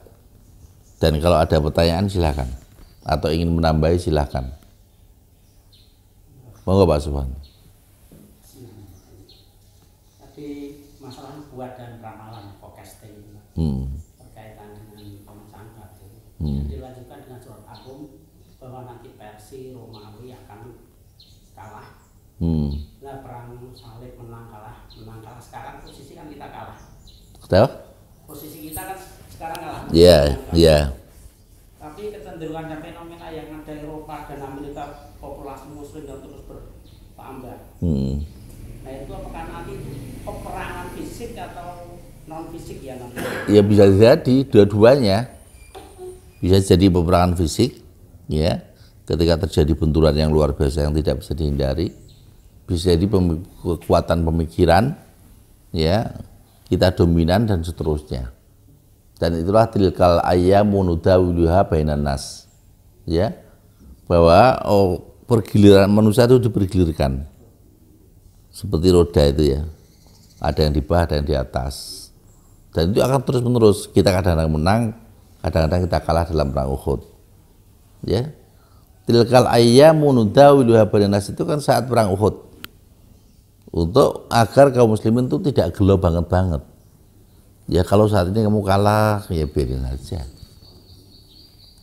Dan kalau ada pertanyaan silakan, atau ingin menambahi silakan. Monggo Pak Subhan. Tadi masalah buat dan ramalan forecasting berkaitan dengan pemecahan batu. Dilanjutkan dengan surat Agung bahwa nanti Persia Romawi akan kalah. Nah, perang salib menang kalah. Sekarang posisi kan kita kalah. Betul? Posisi kita kan sekarang kalah. Iya, iya. Tapi kecenderungan dan fenomena yang ada di Eropa dan Amerika, populasi muslim yang terus bertambah. Nah, itu apakah nanti peperangan fisik atau non fisik ya nanti? Ya bisa jadi dua-duanya. Bisa jadi peperangan fisik, ya, ketika terjadi benturan yang luar biasa yang tidak bisa dihindari. Bisa jadi kekuatan pemikiran, ya, kita dominan dan seterusnya. Dan itulah tilkal ayyamu nudawiluha bainan nas. Ya. Bahwa pergiliran manusia itu dipergilirkan. Seperti roda itu ya. Ada yang di bawah, ada yang di atas. Dan itu akan terus-menerus. Kita kadang-kadang menang, kadang-kadang kita kalah dalam perang Uhud. Ya. Tilkal ayyamu nudawiluha bainan nas itu kan saat perang Uhud. Untuk agar kaum muslimin itu tidak gelo banget-banget. Ya kalau saat ini kamu kalah, ya biarin aja.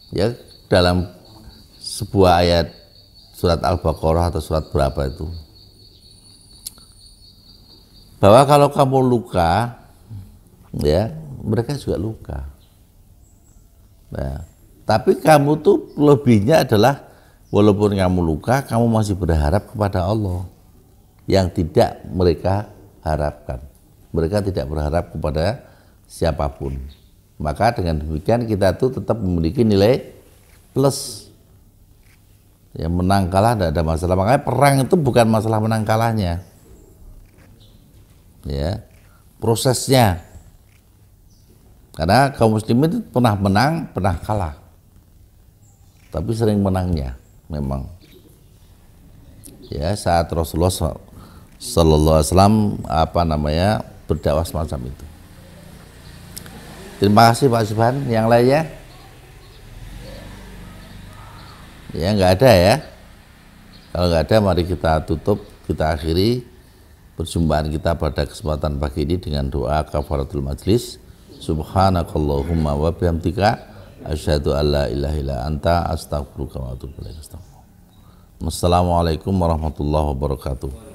Ya dalam sebuah ayat surat Al-Baqarah atau surat berapa itu, bahwa kalau kamu luka, ya mereka juga luka. Nah, tapi kamu tuh lebihnya adalah walaupun kamu luka, kamu masih berharap kepada Allah yang tidak mereka harapkan. Mereka tidak berharap kepada siapapun. Maka dengan demikian kita tuh tetap memiliki nilai plus. Ya, menang kalah tidak ada masalah. Makanya perang itu bukan masalah menang kalahnya. Ya, prosesnya. Karena kaum muslimin pernah menang, pernah kalah. Tapi sering menangnya memang. Ya, saat Rasulullah Sallallahu Alaihi Wasallam berdakwah semacam itu. Terima kasih Pak Subhan. Yang lainnya? Ya nggak ada ya. Kalau nggak ada, mari kita tutup, kita akhiri perjumpaan kita pada kesempatan pagi ini dengan doa kafaratul majlis. Subhanakallahumma wa bihamdika asyhadu an la ilaha illa anta astaghfiruka wa atubu ilaik. Wassalamualaikum warahmatullahi wabarakatuh.